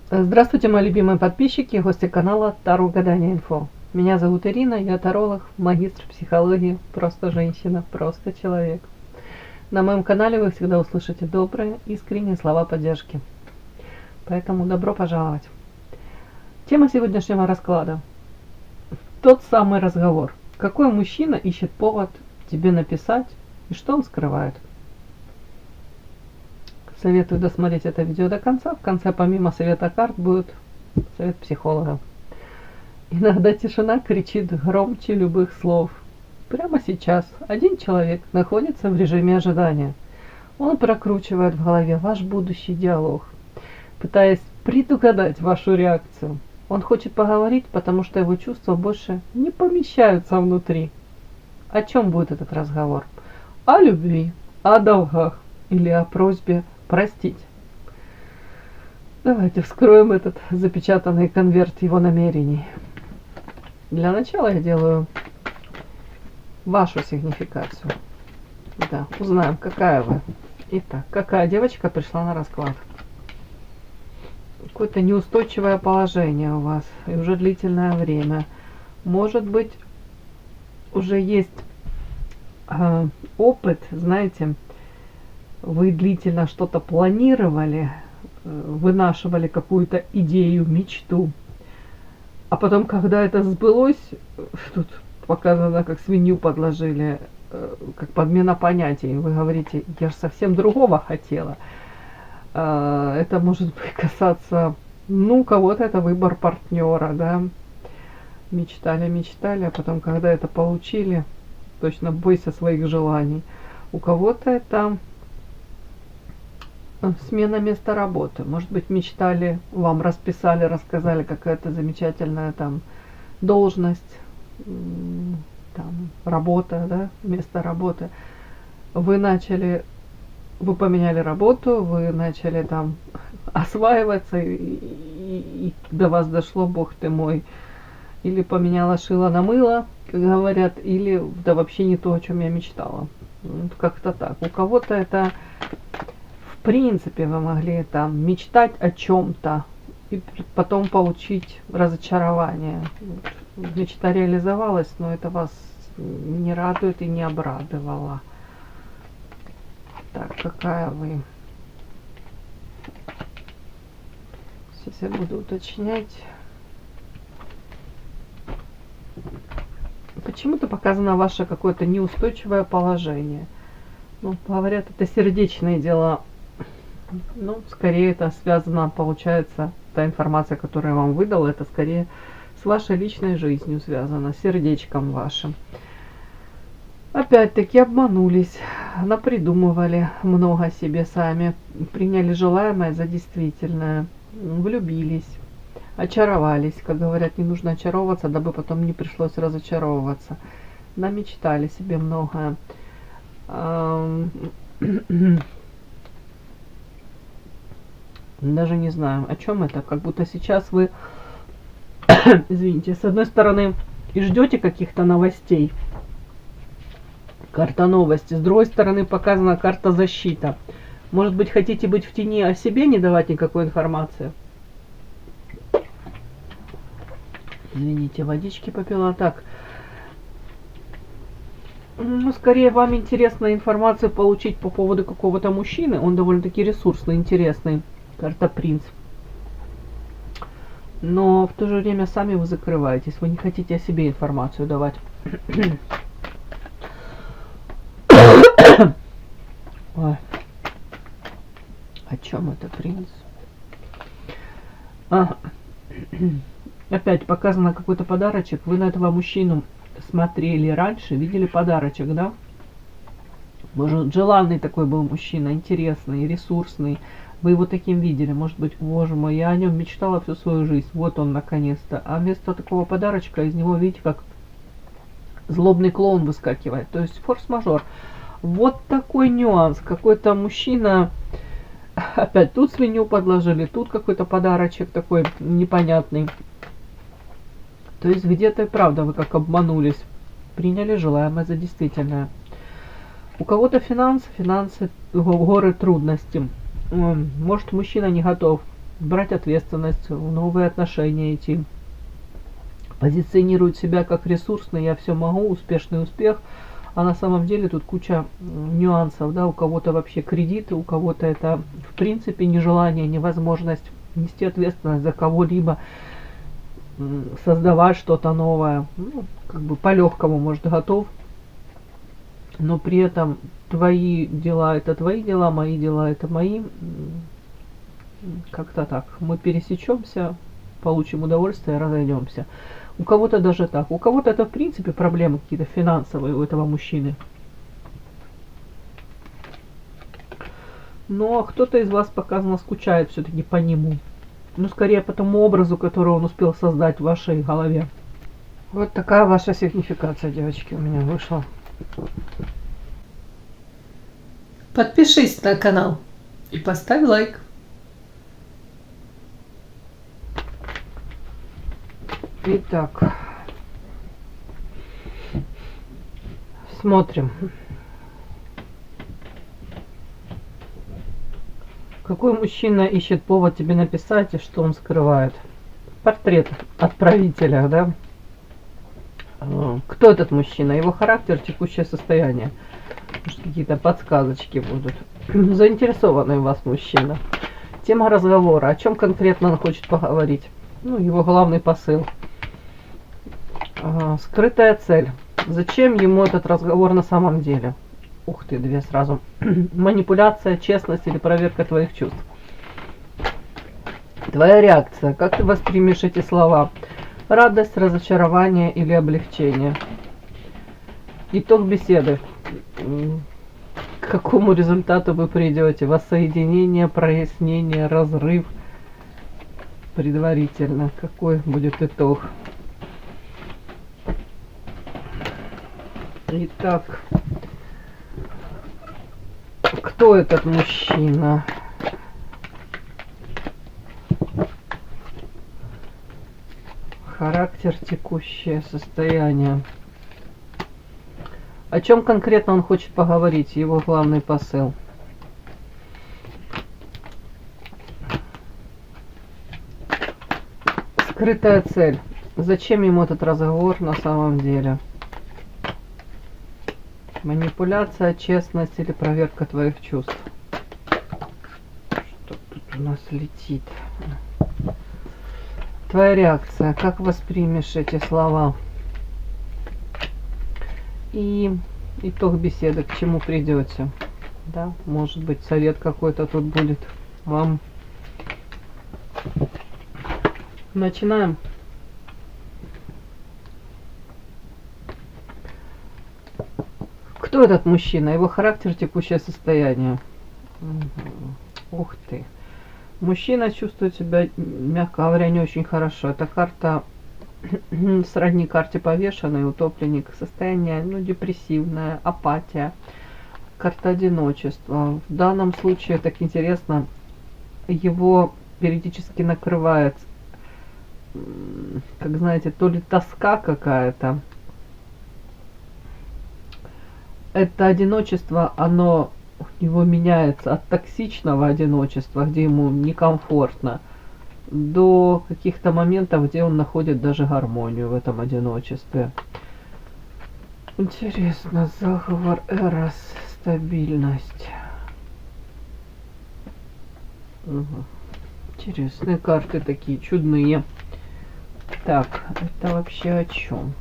Здравствуйте, мои любимые подписчики и гости канала Таро Гадание Инфо. Меня зовут Ирина, я таролог, магистр психологии, просто женщина, просто человек. На моем канале вы всегда услышите добрые, искренние слова поддержки. Поэтому добро пожаловать. Тема сегодняшнего расклада. Тот самый разговор. Какой мужчина ищет повод тебе написать и что он скрывает? Советую досмотреть это видео до конца. В конце, помимо совета карт, будет совет психолога. Иногда тишина кричит громче любых слов. Прямо сейчас один человек находится в режиме ожидания. Он прокручивает в голове ваш будущий диалог, пытаясь предугадать вашу реакцию. Он хочет поговорить, потому что его чувства больше не помещаются внутри. О чем будет этот разговор? О любви, о долгах или о просьбе простить. Давайте вскроем этот запечатанный конверт его намерений. Для начала я делаю вашу сигнификацию. Да, узнаем, какая вы. Итак, какая девочка пришла на расклад? Какое-то неустойчивое положение у вас и уже длительное время. Может быть, уже есть опыт, знаете, вы длительно что-то планировали, вынашивали какую-то идею, мечту. А потом, когда это сбылось, тут показано, как свинью подложили, как подмена понятий. Вы говорите, я же совсем другого хотела. Это может касаться, ну, кого-то это выбор партнера, да. Мечтали, а потом, когда это получили, точно бойся своих желаний. У кого-то это смена места работы. Может быть, мечтали, вам расписали, рассказали, какая-то замечательная там должность, там, работа, да, место работы. Вы поменяли работу, вы начали там осваиваться, и до вас дошло, бог ты мой, или поменяла шило на мыло, как говорят, или да вообще не то, о чем я мечтала. Как-то так. У кого-то это, в принципе, вы могли там мечтать о чем-то и потом получить разочарование. Мечта реализовалась, но это вас не радует и не обрадовало. Так, какая вы? Сейчас я буду уточнять. Почему-то показано ваше какое-то неустойчивое положение. Ну, говорят, это сердечные дела. Ну, скорее это связано, получается, та информация, которую я вам выдала, это скорее с вашей личной жизнью связано, с сердечком вашим. Опять-таки обманулись, напридумывали много себе сами, приняли желаемое за действительное, влюбились, очаровались. Как говорят, не нужно очаровываться, дабы потом не пришлось разочаровываться. Намечтали себе многое. Даже не знаю, о чем это. Как будто сейчас вы, извините, с одной стороны и ждете каких-то новостей, карта новости, с другой стороны показана карта защита. Может быть, хотите быть в тени, о себе не давать никакой информации? Извините, водички попила. Так. Ну, скорее, вам интересно информацию получить по поводу какого-то мужчины. Он довольно-таки ресурсный, интересный. Карта принц. Но в то же время сами вы закрываетесь. Вы не хотите о себе информацию давать. Ой. О чем это, принц? Опять показано какой-то подарочек. Вы на этого мужчину смотрели раньше, видели подарочек, да? Может, желанный такой был мужчина, интересный, ресурсный. Вы его таким видели, может быть, боже мой, я о нем мечтала всю свою жизнь. Вот он наконец-то. А вместо такого подарочка из него, видите, как злобный клоун выскакивает. То есть форс-мажор. Вот такой нюанс. Какой-то мужчина, опять тут свинью подложили, тут какой-то подарочек такой непонятный. То есть где-то и правда вы как обманулись. Приняли желаемое за действительное. У кого-то финансы, горы трудности. Может, мужчина не готов брать ответственность, в новые отношения идти. Позиционирует себя как ресурсный, я все могу, успешный успех. А на самом деле тут куча нюансов, да, у кого-то вообще кредиты, у кого-то это в принципе нежелание, невозможность нести ответственность за кого-либо, создавать что-то новое. Ну, как бы по-легкому, может, готов, но при этом твои дела это твои дела, мои дела это мои. Как-то так. Мы пересечемся, получим удовольствие, разойдемся. У кого-то даже так. У кого-то это в принципе проблемы какие-то финансовые у этого мужчины. Но кто-то из вас показано скучает все-таки по нему. Ну, скорее по тому образу, который он успел создать в вашей голове. Вот такая ваша сигнификация, девочки, у меня вышла. Подпишись на канал и поставь лайк. Итак, смотрим. Какой мужчина ищет повод тебе написать и что он скрывает? Портрет отправителя, да? Кто этот мужчина? Его характер, текущее состояние. Может, какие-то подсказочки будут. Заинтересованный в вас мужчина. Тема разговора. О чем конкретно он хочет поговорить? Ну, его главный посыл. Скрытая цель. Зачем ему этот разговор на самом деле? Ух ты, две сразу. Манипуляция, честность или проверка твоих чувств. Твоя реакция. Как ты воспримешь эти слова? Радость, разочарование или облегчение? Итог беседы. К какому результату вы придете? Воссоединение, прояснение, разрыв? Предварительно. Какой будет итог? Итак, кто этот мужчина? Характер, текущее состояние. О чем конкретно он хочет поговорить? Его главный посыл. Скрытая цель. Зачем ему этот разговор на самом деле? Манипуляция, честность или проверка твоих чувств? Что тут у нас летит? Твоя реакция. Как воспримешь эти слова? И итог беседы. К чему придете? Да, может быть, совет какой-то тут будет вам. Начинаем. Кто этот мужчина? Его характер, текущее состояние. Ух ты. Мужчина чувствует себя, мягко говоря, не очень хорошо. Это карта сродни карте повешенный, утопленник. Состояние, ну, депрессивное, апатия. Карта одиночества. В данном случае, так интересно, его периодически накрывает, как знаете, то ли тоска какая-то. Это одиночество, оно у него меняется от токсичного одиночества, где ему некомфортно, до каких-то моментов, где он находит даже гармонию в этом одиночестве. Интересно, заговор, Эрос, стабильность. Угу. Интересные карты такие, чудные. Так, это вообще о чем?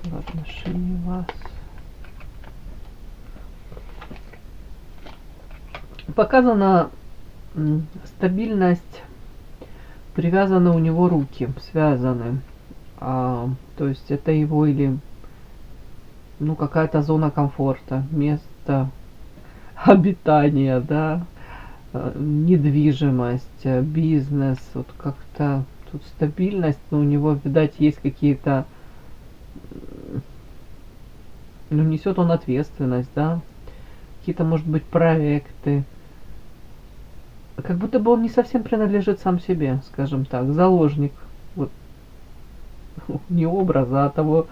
В отношении вас. Показана стабильность, привязаны у него руки, связаны. То есть это его или ну какая-то зона комфорта, место обитания, да, недвижимость, бизнес, вот как-то тут стабильность, но у него, видать, есть какие-то, ну несет он ответственность, да, какие-то, может быть, проекты. Как будто бы он не совсем принадлежит сам себе, скажем так, заложник, вот, не образа, а того,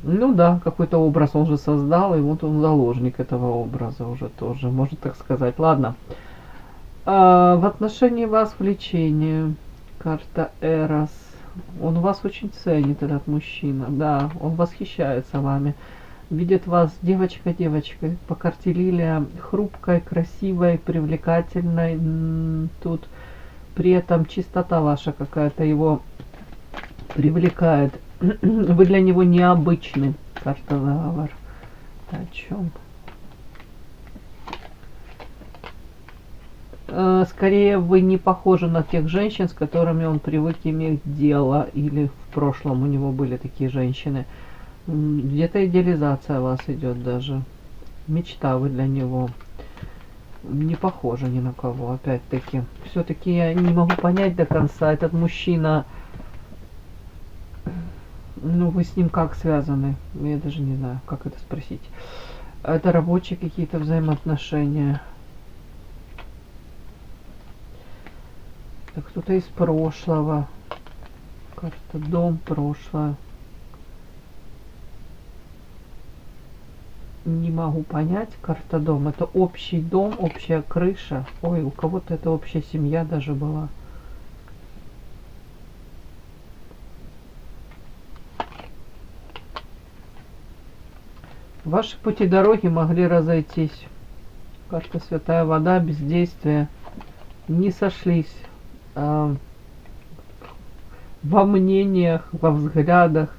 ну да, какой-то образ он же создал, и вот он заложник этого образа уже тоже, можно так сказать. Ладно, В отношении вас влечение. Карта Эрос. Он вас очень ценит, этот мужчина. Да, он восхищается вами. Видит вас девочка-девочкой. По карте Лилия хрупкой, красивой, привлекательной. Тут при этом чистота ваша какая-то его привлекает. Вы для него необычны. Карта Заговор. О чем? Скорее, вы не похожи на тех женщин, с которыми он привык иметь дело, или в прошлом у него были такие женщины. Где-то идеализация вас идет даже. Мечта вы для него. Не похожи ни на кого, опять-таки. Все-таки я не могу понять до конца, этот мужчина, ну вы с ним как связаны? Я даже не знаю, как это спросить. Это рабочие какие-то взаимоотношения. Кто-то из прошлого. Карта дом, прошлое. Не могу понять. Карта дом. Это общий дом, общая крыша. Ой, у кого-то это общая семья даже была. Ваши пути дороги могли разойтись. Карта Святая Вода, бездействие. Не сошлись во мнениях, во взглядах.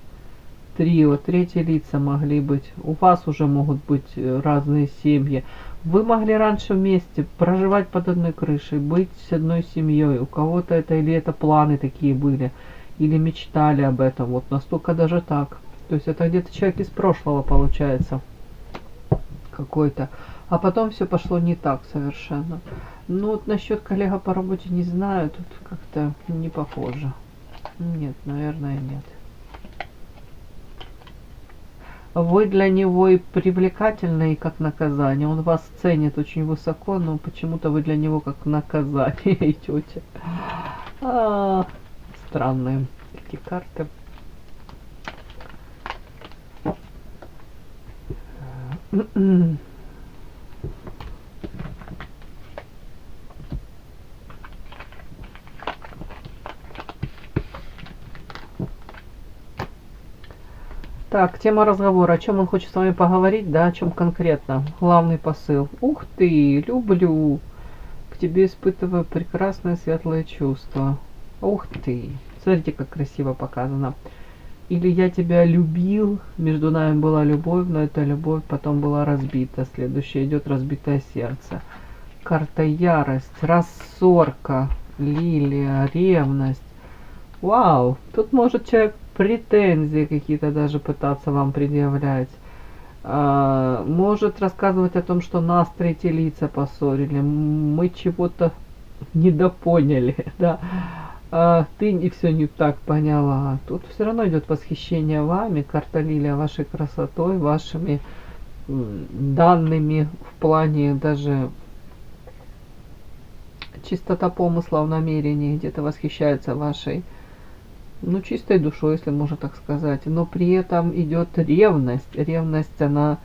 Трио, третьи лица могли быть. У вас уже могут быть разные семьи. Вы могли раньше вместе проживать под одной крышей, быть с одной семьей. У кого-то это или это планы такие были, или мечтали об этом. Вот настолько даже так. То есть это где-то человек из прошлого получается какой-то. А потом все пошло не так совершенно. Ну вот насчет коллега по работе не знаю, тут как-то не похоже. Нет, наверное, нет. Вы для него и привлекательны, и как наказание. Он вас ценит очень высоко, но почему-то вы для него как наказание идете. Странные эти карты. Так, тема разговора. О чем он хочет с вами поговорить, да, о чем конкретно? Главный посыл. Ух ты, люблю. К тебе испытываю прекрасные светлые чувства. Ух ты. Смотрите, как красиво показано. Или я тебя любил, между нами была любовь, но эта любовь потом была разбита. Следующее идет разбитое сердце. Карта ярость, рассорка, лилия, ревность. Вау, тут может человек претензии какие-то даже пытаться вам предъявлять. Может рассказывать о том, что нас третьи лица поссорили, мы чего-то недопоняли, да. Ты не все не так поняла. Тут все равно идет восхищение вами, карта лилия, вашей красотой, вашими данными в плане даже чистота помысла в намерении, где-то восхищается вашей, ну, чистой душой, если можно так сказать. Но при этом идет ревность. Ревность, она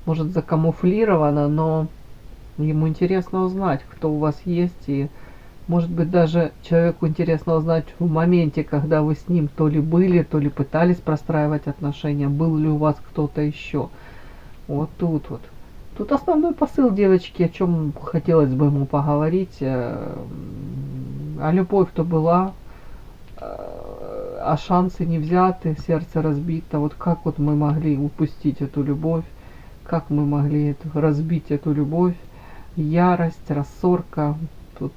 может закамуфлирована, но ему интересно узнать, кто у вас есть. И может быть даже человеку интересно узнать в моменте, когда вы с ним то ли были, то ли пытались простраивать отношения, был ли у вас кто-то еще. Вот тут вот. Тут основной посыл, девочки, о чем хотелось бы ему поговорить. А любовь-то была, а шансы не взяты, сердце разбито. Вот как вот мы могли упустить эту любовь, как мы могли разбить эту любовь, ярость, рассорка. Тут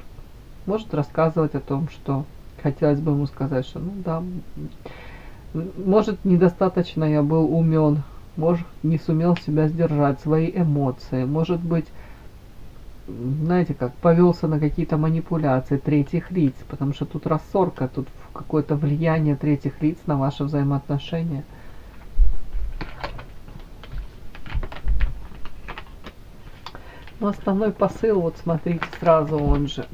может рассказывать о том, что хотелось бы ему сказать, что ну да, может недостаточно я был умен, может не сумел себя сдержать, свои эмоции, может быть, знаете как, повелся на какие-то манипуляции третьих лиц, потому что тут рассорка, тут какое-то влияние третьих лиц на ваши взаимоотношения. Но основной посыл, вот смотрите, сразу он же.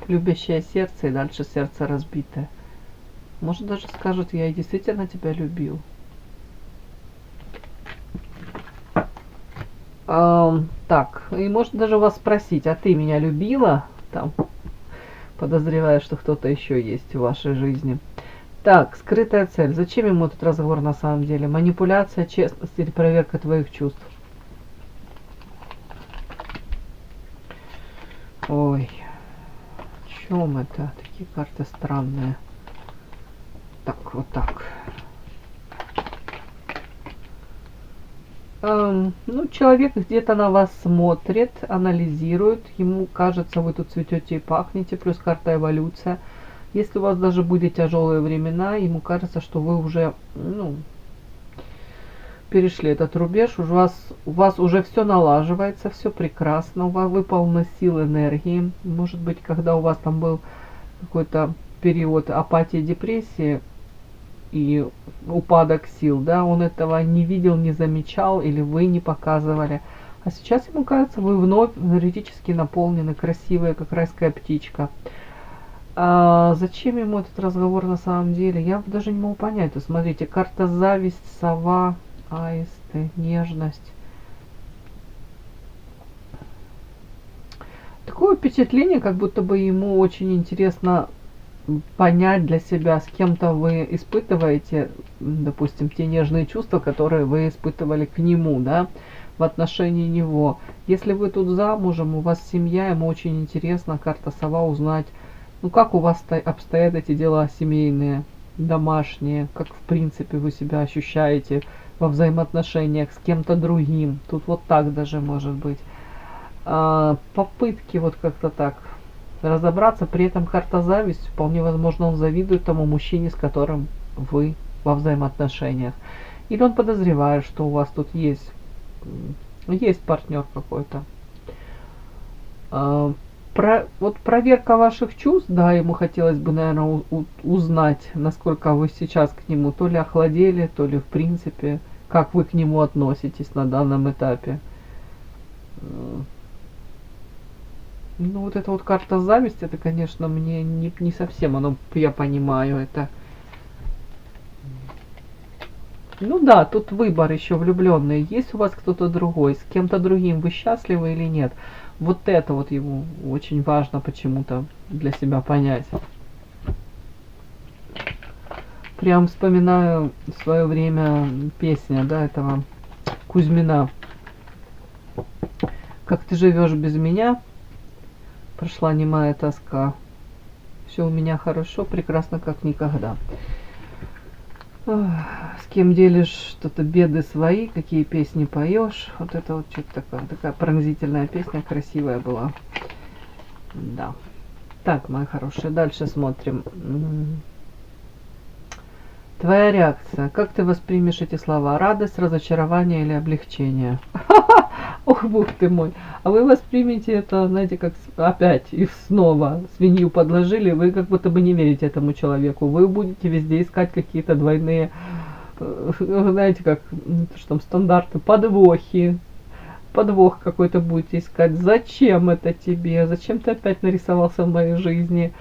Любящее сердце и дальше сердце разбитое. Может даже скажет, я и действительно тебя любил. Так, и может даже вас спросить, а ты меня любила? Там, подозревая, что кто-то еще есть в вашей жизни. Так, скрытая цель. Зачем ему этот разговор на самом деле? Манипуляция, честность или проверка твоих чувств? Ой, о чем это? Такие карты странные. Так, вот так. Ну, человек где-то на вас смотрит, анализирует. Ему кажется, вы тут цветете и пахнете. Плюс карта эволюция. Если у вас даже были тяжелые времена, ему кажется, что вы уже, ну, перешли этот рубеж, у вас уже все налаживается, все прекрасно, у вас вы полны сил, энергии. Может быть, когда у вас там был какой-то период апатии, депрессии и упадок сил, да, он этого не видел, не замечал или вы не показывали. А сейчас ему кажется, вы вновь энергетически наполнены, красивая, как райская птичка. А зачем ему этот разговор на самом деле? Я даже не могу понять. Смотрите, карта зависть, сова, аисты, нежность. Такое впечатление, как будто бы ему очень интересно понять для себя, с кем-то вы испытываете, допустим, те нежные чувства, которые вы испытывали к нему, да, в отношении него. Если вы тут замужем, у вас семья, ему очень интересно, карта сова, узнать, ну как у вас обстоят эти дела семейные, домашние, как в принципе вы себя ощущаете во взаимоотношениях с кем-то другим. Тут вот так даже может быть. Попытки вот как-то так разобраться, при этом карта зависть, вполне возможно, он завидует тому мужчине, с которым вы во взаимоотношениях. Или он подозревает, что у вас тут есть партнер какой-то. Вот проверка ваших чувств, да, ему хотелось бы, наверное, узнать, насколько вы сейчас к нему то ли охладели, то ли в принципе, как вы к нему относитесь на данном этапе. Ну, вот эта вот карта зависть, это, конечно, мне не совсем оно, я понимаю это. Ну да, тут выбор еще влюбленные. Есть у вас кто-то другой, с кем-то другим вы счастливы или нет? Вот это вот ему очень важно почему-то для себя понять. Прям вспоминаю в свое время песня, да, этого Кузьмина. Как ты живешь без меня? Прошла немая тоска. Все у меня хорошо, прекрасно, как никогда. Ох, с кем делишь что-то беды свои, какие песни поешь. Вот это вот что-то такая пронзительная песня, красивая была. Да. Так, мои хорошие, дальше смотрим. Твоя реакция. Как ты воспримешь эти слова? Радость, разочарование или облегчение? Ох, бог ты мой. А вы воспримете это, знаете, как опять и снова свинью подложили, вы как будто бы не верите этому человеку. Вы будете везде искать какие-то двойные, знаете, как, что там, стандарты, подвохи. Подвох какой-то будете искать. Зачем это тебе? Зачем ты опять нарисовался в моей жизни?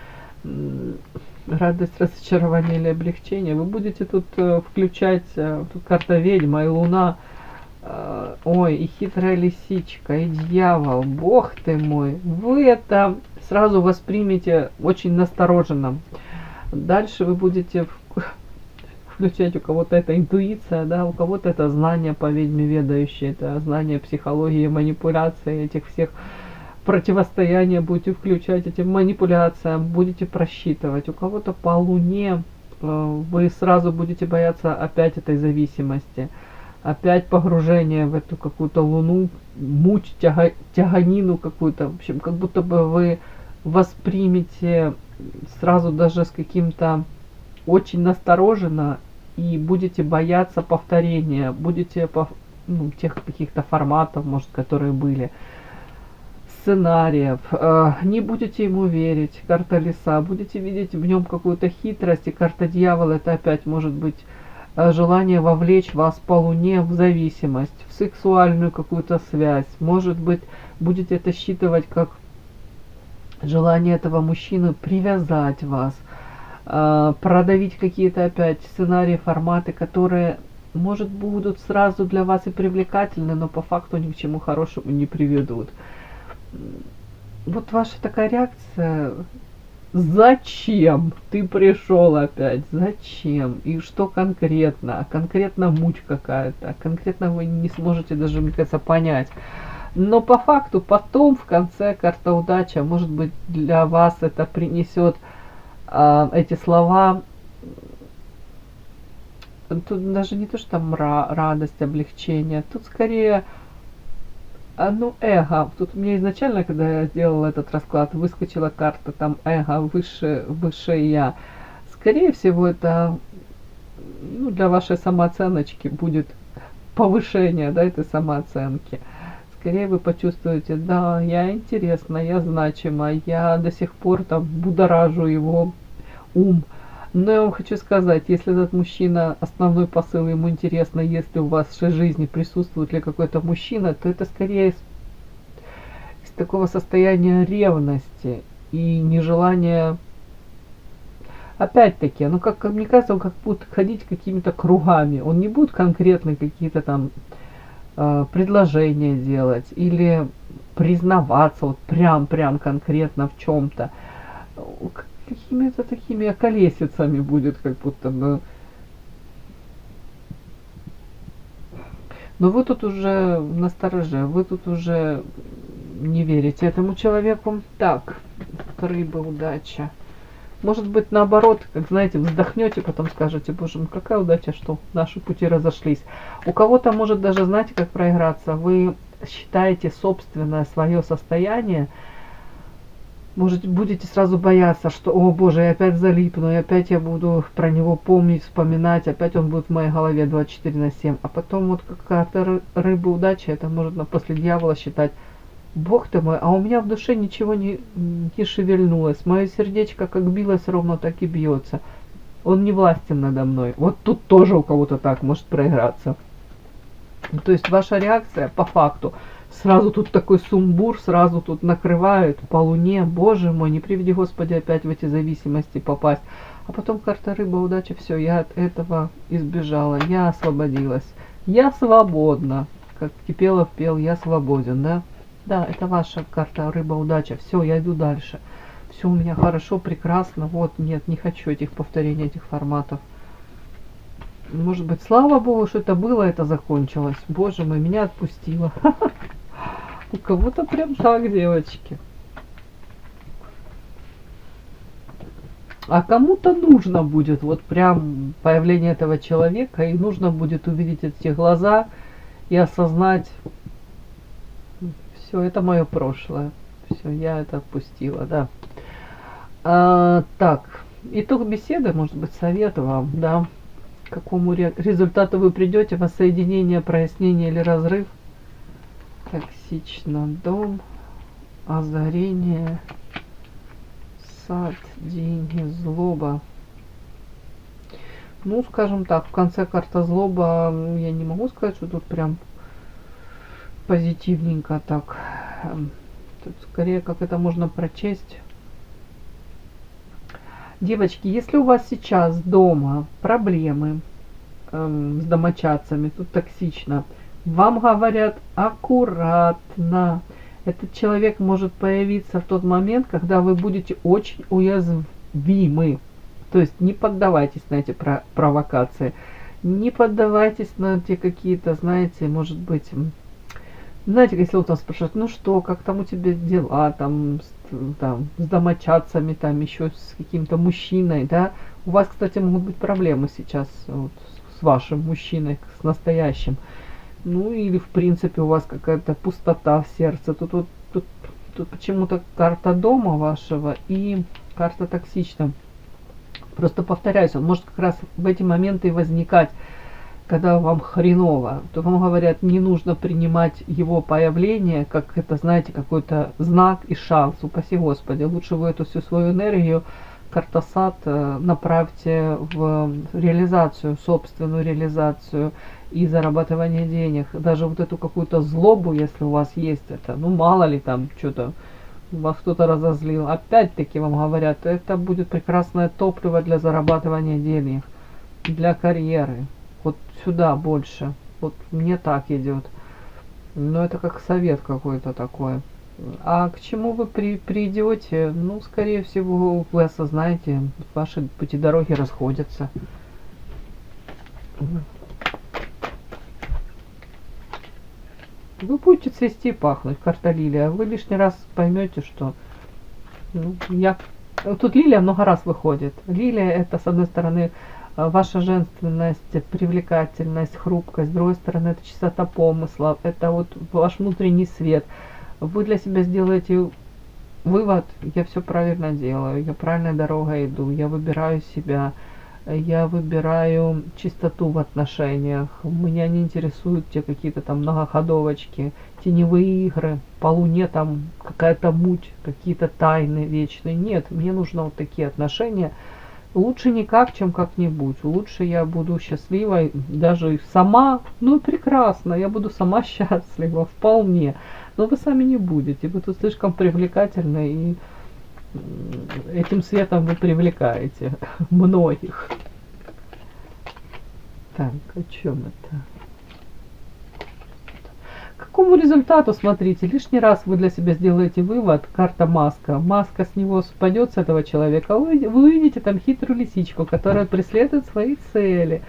Радость, разочарование или облегчение. Вы будете тут включать, тут карта ведьма и луна. Ой, и хитрая лисичка, и дьявол, бог ты мой. Вы это сразу воспримете очень настороженно. Дальше вы будете включать, у кого-то это интуиция, да, у кого-то это знание по ведьме ведающее, это знание психологии, манипуляции, этих всех противостояния будете включать этим манипуляциям, будете просчитывать. У кого-то по луне вы сразу будете бояться опять этой зависимости. Опять погружение в эту какую-то луну, муть, тяганину какую-то. В общем, как будто бы вы воспримете сразу даже с каким-то очень настороженно и будете бояться повторения, будете тех каких-то форматов, может, которые были, сценариев, не будете ему верить, карта лиса, будете видеть в нем какую-то хитрость, и карта дьявола, это опять может быть желание вовлечь вас по луне в зависимость, в сексуальную какую-то связь. Может быть, будете это считывать как желание этого мужчины привязать вас, продавить какие-то опять сценарии, форматы, которые может, будут сразу для вас и привлекательны, но по факту ни к чему хорошему не приведут. Вот ваша такая реакция: зачем ты пришел опять? Зачем? И что конкретно? Конкретно муть какая-то. Конкретно вы не сможете даже, мне кажется, понять. Но по факту потом в конце карта удача, может быть, для вас это принесет эти слова. Тут даже не то, что там радость, облегчение. Тут скорее ну, эго. Тут у меня изначально, когда я делала этот расклад, выскочила карта, там эго, высшее я. Скорее всего, это ну, для вашей самооценочки будет повышение, да, этой самооценки. Скорее вы почувствуете: да, я интересна, я значима, я до сих пор там будоражу его ум. Но я вам хочу сказать, если этот мужчина, основной посыл ему интересно, если у вас в вашей жизни присутствует ли какой-то мужчина, то это скорее из такого состояния ревности и нежелания. Опять-таки, ну как мне кажется, он как будет ходить какими-то кругами. Он не будет конкретно какие-то там предложения делать или признаваться вот прям конкретно в чем-то. Какими-то такими околесицами будет, как будто бы. Но вы тут уже настороже, вы тут уже не верите этому человеку. Так, рыба, удача. Может быть, наоборот, как знаете, вздохнете, потом скажете: боже мой, какая удача, что наши пути разошлись. У кого-то может даже, знаете, как проиграться. Вы считаете собственное свое состояние, может, будете сразу бояться, что, о боже, я опять залипну, и опять я буду про него помнить, вспоминать, опять он будет в моей голове 24/7. А потом вот какая-то рыба удачи, это можно после дьявола считать: бог ты мой, а у меня в душе ничего не шевельнулось, мое сердечко как билось, ровно так и бьется. Он не властен надо мной. Вот тут тоже у кого-то так может проиграться. То есть ваша реакция по факту: сразу тут такой сумбур, сразу тут накрывают по луне, боже мой, не приведи Господи опять в эти зависимости попасть. А потом карта рыба, удача, все, я от этого избежала, я освободилась, я свободна, как Кипелов пел, я свободен, да? Да, это ваша карта рыба, удача, все, я иду дальше, все у меня хорошо, прекрасно, вот, нет, не хочу этих повторений, этих форматов. Может быть, слава Богу, что это было, это закончилось. Боже мой, меня отпустило. У кого-то прям так, девочки. А кому-то нужно будет вот прям появление этого человека, и нужно будет увидеть эти глаза и осознать: все, это мое прошлое. Все, я это отпустила, да. Так, итог беседы, может быть, совет вам, да. К какому результату вы придете: воссоединение, прояснение или разрыв. Токсично, дом, озарение, сад, деньги, злоба. Ну, скажем так, в конце карта злоба, я не могу сказать, что тут прям позитивненько так. Тут скорее, как это можно прочесть. Девочки, если у вас сейчас дома проблемы с домочадцами, тут токсично, вам говорят: аккуратно. Этот человек может появиться в тот момент, когда вы будете очень уязвимы. То есть не поддавайтесь на эти провокации, не поддавайтесь на те какие-то, знаете, может быть, знаете, если он там спрашивает: ну что, как там у тебя дела, там с домочадцами, там еще с каким-то мужчиной, да. У вас, кстати, могут быть проблемы сейчас вот, с вашим мужчиной, с настоящим. Ну или в принципе у вас какая-то пустота в сердце. Тут почему-то карта дома вашего и карта токсична. Просто повторяюсь, он может как раз в эти моменты и возникать, когда вам хреново. То вам говорят: не нужно принимать его появление, как это, знаете, какой-то знак и шанс. Упаси Господи, лучше вы эту всю свою энергию, карта сад, направьте в реализацию, собственную реализацию и зарабатывание денег. Даже вот эту какую-то злобу, если у вас есть это, ну мало ли там что-то, вас кто-то разозлил, опять-таки вам говорят: это будет прекрасное топливо для зарабатывания денег, для карьеры. вот сюда больше. Вот мне так идет. Но это как совет какой-то такой. А к чему вы придете? Ну, скорее всего, вы осознаете, ваши пути дороги расходятся. Вы будете цвести и пахнуть, карта лилия. Вы лишний раз поймете, что тут лилия много раз выходит. Лилия это, с одной стороны, ваша женственность, привлекательность, хрупкость. С другой стороны, это чистота помыслов. Это вот ваш внутренний свет. Вы для себя сделаете вывод: я все правильно делаю, я правильной дорогой иду, я выбираю себя, я выбираю чистоту в отношениях, меня не интересуют те какие-то там многоходовочки, теневые игры, по луне там какая-то муть, какие-то тайны вечные. Нет, мне нужно вот такие отношения. Лучше никак, чем как-нибудь. Лучше я буду счастливой даже сама. Ну, прекрасно, я буду сама счастлива, вполне. Но вы сами не будете. Вы тут слишком привлекательны, и этим светом вы привлекаете многих. Так, о чем это? К какому результату, смотрите, лишний раз вы для себя сделаете вывод: карта маска. Маска с него спадет, с этого человека. Вы увидите там хитрую лисичку, которая преследует свои цели,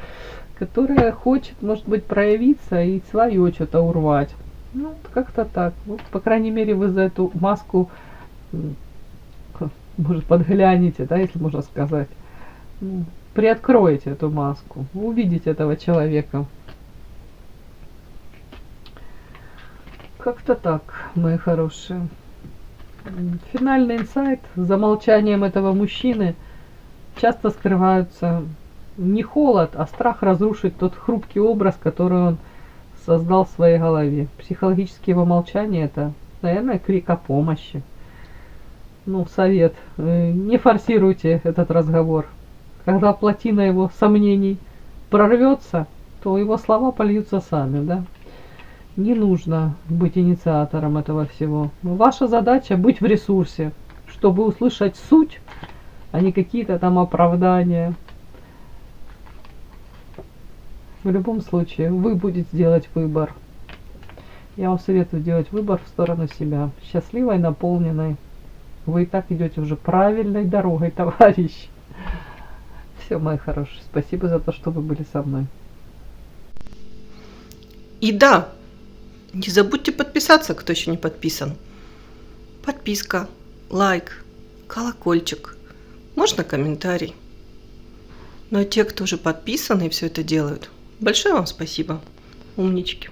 которая хочет, может быть, проявиться и свое что-то урвать. Ну, как-то так. Вот, по крайней мере, вы за эту маску, может, подглянете, да, если можно сказать. Приоткроете эту маску, вы увидите этого человека. Как-то так, мои хорошие. Финальный инсайт: за молчанием этого мужчины часто скрываются не холод, а страх разрушить тот хрупкий образ, который он создал в своей голове. Психологические его молчания — это, наверное, крик о помощи. Ну, совет: не форсируйте этот разговор. Когда плотина его сомнений прорвется, то его слова польются сами, да? Не нужно быть инициатором этого всего. Ваша задача — быть в ресурсе, чтобы услышать суть, а не какие-то там оправдания. В любом случае, вы будете делать выбор. Я вам советую делать выбор в сторону себя. Счастливой, наполненной. Вы и так идете уже правильной дорогой, товарищ. Все, мои хорошие, спасибо за то, что вы были со мной. И да, не забудьте подписаться, кто еще не подписан. Подписка, лайк, колокольчик, можно комментарий. Ну а те, кто уже подписан и все это делают, большое вам спасибо, умнички.